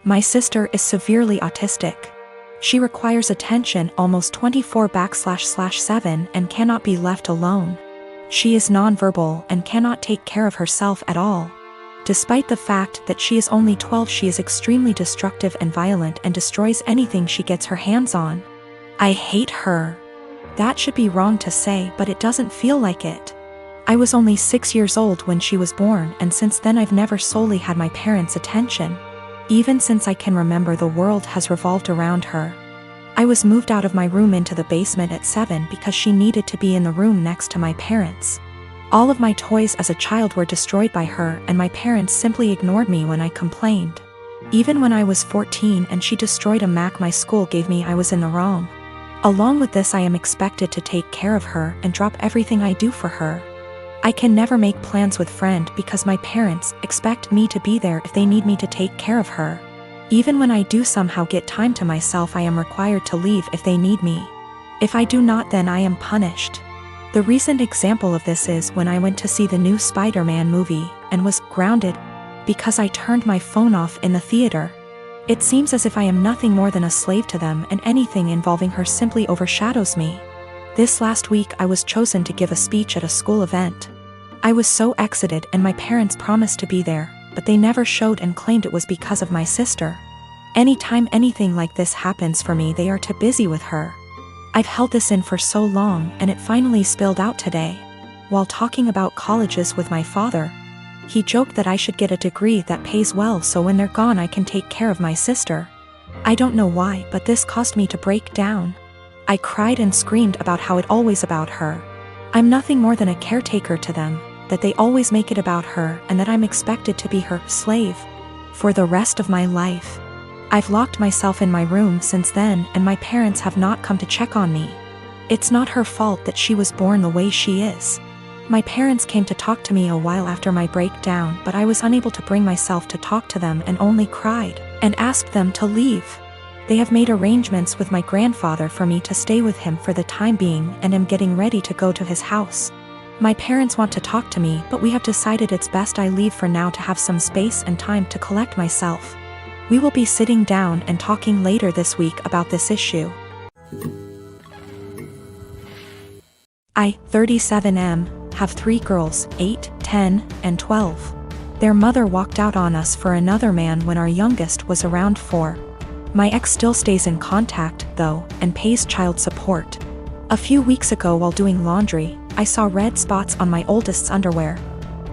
My sister is severely autistic. She requires attention almost 24/7 and cannot be left alone. She is nonverbal and cannot take care of herself at all. Despite the fact that she is only 12, she is extremely destructive and violent and destroys anything she gets her hands on. I hate her. That should be wrong to say, but it doesn't feel like it. I was only 6 years old when she was born, and since then I've never solely had my parents' attention. Even since I can remember, the world has revolved around her. I was moved out of my room into the basement at 7 because she needed to be in the room next to my parents. All of my toys as a child were destroyed by her, and my parents simply ignored me when I complained. Even when I was 14 and she destroyed a Mac my school gave me, I was in the wrong. Along with this, I am expected to take care of her and drop everything I do for her. I can never make plans with friend because my parents expect me to be there if they need me to take care of her. Even when I do somehow get time to myself, I am required to leave if they need me. If I do not, then I am punished. The recent example of this is when I went to see the new Spider-Man movie and was grounded because I turned my phone off in the theater. It seems as if I am nothing more than a slave to them, and anything involving her simply overshadows me. This last week I was chosen to give a speech at a school event. I was so excited, and my parents promised to be there, but they never showed and claimed it was because of my sister. Anytime anything like this happens for me, they are too busy with her. I've held this in for so long, and it finally spilled out today. While talking about colleges with my father, he joked that I should get a degree that pays well so when they're gone I can take care of my sister. I don't know why, but this caused me to break down. I cried and screamed about how it always about her. I'm nothing more than a caretaker to them, that they always make it about her, and that I'm expected to be her slave for the rest of my life. I've locked myself in my room since then, and my parents have not come to check on me. It's not her fault that she was born the way she is. My parents came to talk to me a while after my breakdown, but I was unable to bring myself to talk to them and only cried and asked them to leave. They have made arrangements with my grandfather for me to stay with him for the time being, and am getting ready to go to his house. My parents want to talk to me, but we have decided it's best I leave for now to have some space and time to collect myself. We will be sitting down and talking later this week about this issue. I, 37M, have 3 girls, 8, 10, and 12. Their mother walked out on us for another man when our youngest was around 4. My ex still stays in contact, though, and pays child support. A few weeks ago while doing laundry, I saw red spots on my oldest's underwear.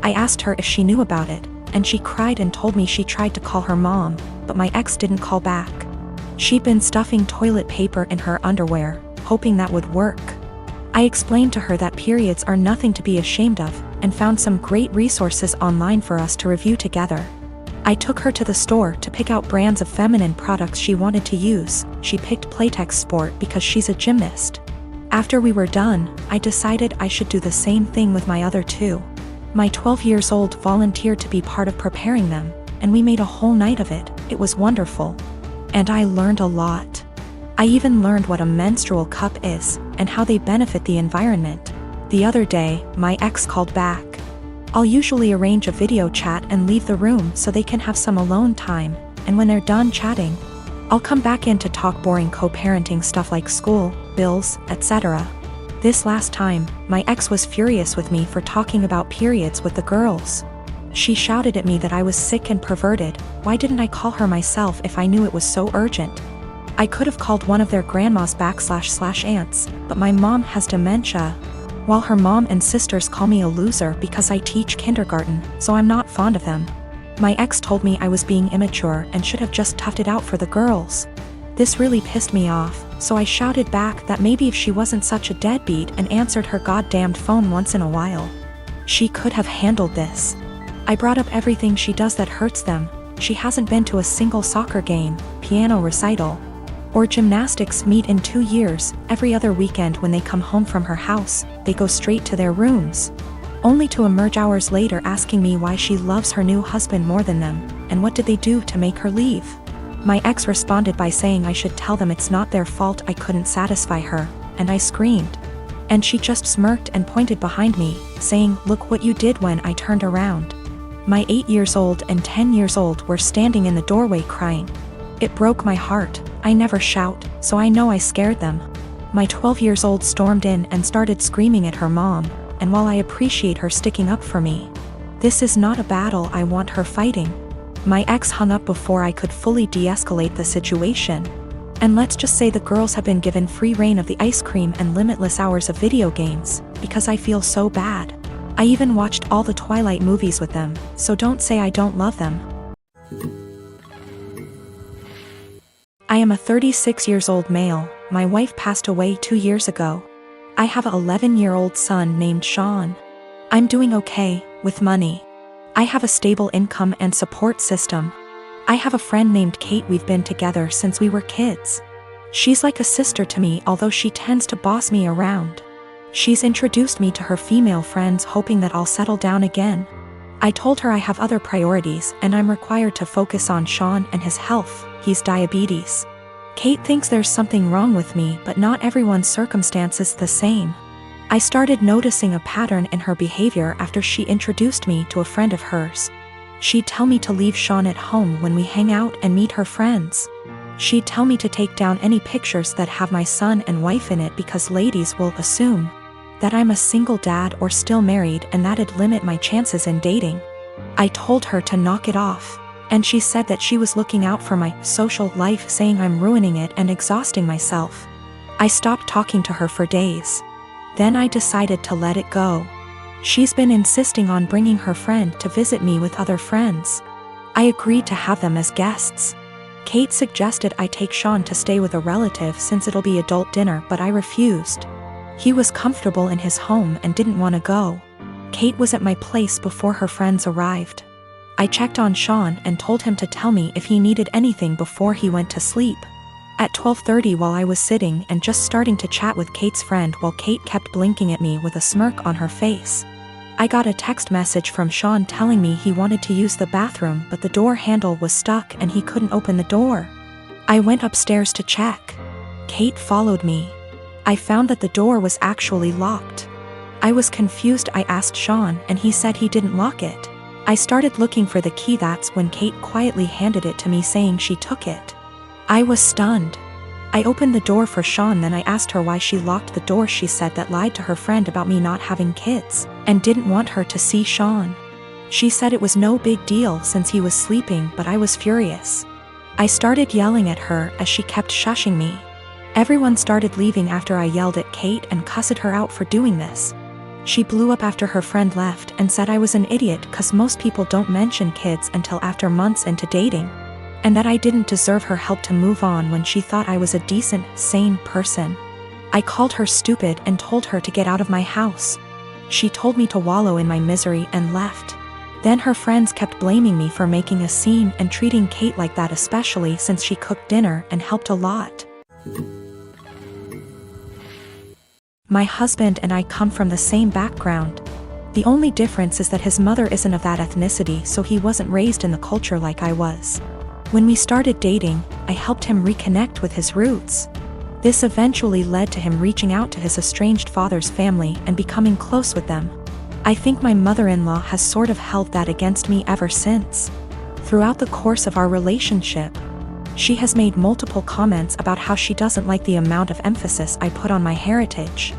I asked her if she knew about it, and she cried and told me she tried to call her mom, but my ex didn't call back. She'd been stuffing toilet paper in her underwear, hoping that would work. I explained to her that periods are nothing to be ashamed of, and found some great resources online for us to review together. I took her to the store to pick out brands of feminine products she wanted to use. She picked Playtex Sport because she's a gymnast. After we were done, I decided I should do the same thing with my other 2. My 12 years old volunteered to be part of preparing them, and we made a whole night of it. It was wonderful. And I learned a lot. I even learned what a menstrual cup is, and how they benefit the environment. The other day, my ex called back. I'll usually arrange a video chat and leave the room so they can have some alone time, and when they're done chatting, I'll come back in to talk boring co-parenting stuff like school, bills, etc. This last time, my ex was furious with me for talking about periods with the girls. She shouted at me that I was sick and perverted. Why didn't I call her myself if I knew it was so urgent? I could have called one of their grandmas / aunts, but my mom has dementia, while her mom and sisters call me a loser because I teach kindergarten, so I'm not fond of them. My ex told me I was being immature and should have just toughed it out for the girls. This really pissed me off, so I shouted back that maybe if she wasn't such a deadbeat and answered her goddamned phone once in a while, she could have handled this. I brought up everything she does that hurts them. She hasn't been to a single soccer game, piano recital, or gymnastics meet in 2 years. Every other weekend when they come home from her house, they go straight to their rooms, only to emerge hours later asking me why she loves her new husband more than them, and what did they do to make her leave. My ex responded by saying I should tell them it's not their fault I couldn't satisfy her, and I screamed. And she just smirked and pointed behind me, saying, "Look what you did," when I turned around. My 8 years old and 10 years old were standing in the doorway crying. It broke my heart. I never shout, so I know I scared them. My 12 years old stormed in and started screaming at her mom, and while I appreciate her sticking up for me, this is not a battle I want her fighting. My ex hung up before I could fully de-escalate the situation. And let's just say the girls have been given free reign of the ice cream and limitless hours of video games, because I feel so bad. I even watched all the Twilight movies with them, so don't say I don't love them. I am a 36 years old male. My wife passed away 2 years ago. I have an 11-year-old son named Sean. I'm doing okay, with money. I have a stable income and support system. I have a friend named Kate. We've been together since we were kids. She's like a sister to me, although she tends to boss me around. She's introduced me to her female friends hoping that I'll settle down again. I told her I have other priorities and I'm required to focus on Sean and his health. He's diabetes. Kate thinks there's something wrong with me, but not everyone's circumstance is the same. I started noticing a pattern in her behavior after she introduced me to a friend of hers. She'd tell me to leave Sean at home when we hang out and meet her friends. She'd tell me to take down any pictures that have my son and wife in it because ladies will assume that I'm a single dad or still married, and that'd limit my chances in dating. I told her to knock it off, and she said that she was looking out for my social life, saying I'm ruining it and exhausting myself. I stopped talking to her for days. Then I decided to let it go. She's been insisting on bringing her friend to visit me with other friends. I agreed to have them as guests. Kate suggested I take Sean to stay with a relative since it'll be adult dinner, but I refused. He was comfortable in his home and didn't want to go. Kate was at my place before her friends arrived. I checked on Sean and told him to tell me if he needed anything before he went to sleep. At 12:30, while I was sitting and just starting to chat with Kate's friend while Kate kept blinking at me with a smirk on her face, I got a text message from Sean telling me he wanted to use the bathroom but the door handle was stuck and he couldn't open the door. I went upstairs to check. Kate followed me. I found that the door was actually locked. I was confused. I asked Sean and he said he didn't lock it. I started looking for the key. That's when Kate quietly handed it to me, saying she took it. I was stunned. I opened the door for Sean, then I asked her why she locked the door. She said that lied to her friend about me not having kids and didn't want her to see Sean. She said it was no big deal since he was sleeping, but I was furious. I started yelling at her as she kept shushing me. Everyone started leaving after I yelled at Kate and cussed her out for doing this. She blew up after her friend left and said I was an idiot because most people don't mention kids until after months into dating, and that I didn't deserve her help to move on when she thought I was a decent, sane person. I called her stupid and told her to get out of my house. She told me to wallow in my misery and left. Then her friends kept blaming me for making a scene and treating Kate like that, especially since she cooked dinner and helped a lot. My husband and I come from the same background. The only difference is that his mother isn't of that ethnicity, so he wasn't raised in the culture like I was. When we started dating, I helped him reconnect with his roots. This eventually led to him reaching out to his estranged father's family and becoming close with them. I think my mother-in-law has sort of held that against me ever since. Throughout the course of our relationship, she has made multiple comments about how she doesn't like the amount of emphasis I put on my heritage.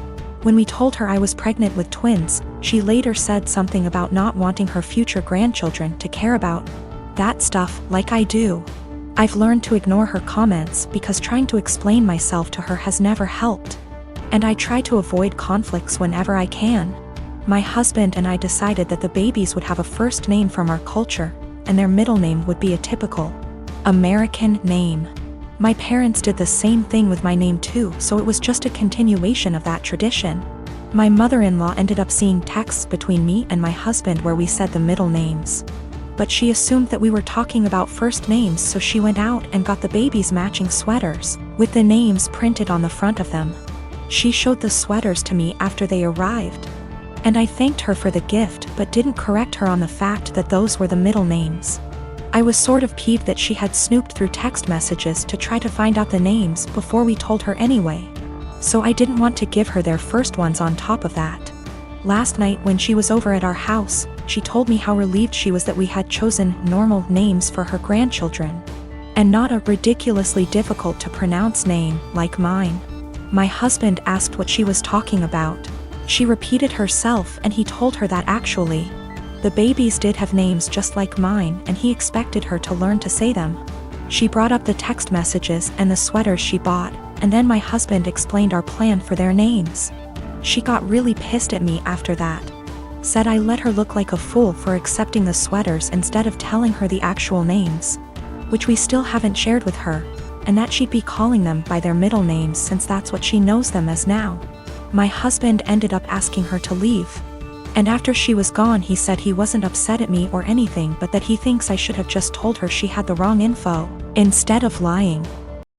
When we told her I was pregnant with twins, she later said something about not wanting her future grandchildren to care about that stuff like I do. I've learned to ignore her comments because trying to explain myself to her has never helped. And I try to avoid conflicts whenever I can. My husband and I decided that the babies would have a first name from our culture, and their middle name would be a typical American name. My parents did the same thing with my name too, so it was just a continuation of that tradition. My mother-in-law ended up seeing texts between me and my husband where we said the middle names. But she assumed that we were talking about first names, so she went out and got the babies matching sweaters, with the names printed on the front of them. She showed the sweaters to me after they arrived. And I thanked her for the gift but didn't correct her on the fact that those were the middle names. I was sort of peeved that she had snooped through text messages to try to find out the names before we told her anyway. So I didn't want to give her their first ones on top of that. Last night when she was over at our house, she told me how relieved she was that we had chosen normal names for her grandchildren. And not a ridiculously difficult to pronounce name like mine. My husband asked what she was talking about. She repeated herself and he told her that actually, the babies did have names just like mine and he expected her to learn to say them. She brought up the text messages and the sweaters she bought, and then my husband explained our plan for their names. She got really pissed at me after that. Said I let her look like a fool for accepting the sweaters instead of telling her the actual names, which we still haven't shared with her, and that she'd be calling them by their middle names since that's what she knows them as now. My husband ended up asking her to leave. And after she was gone he said he wasn't upset at me or anything but that he thinks I should have just told her she had the wrong info, instead of lying.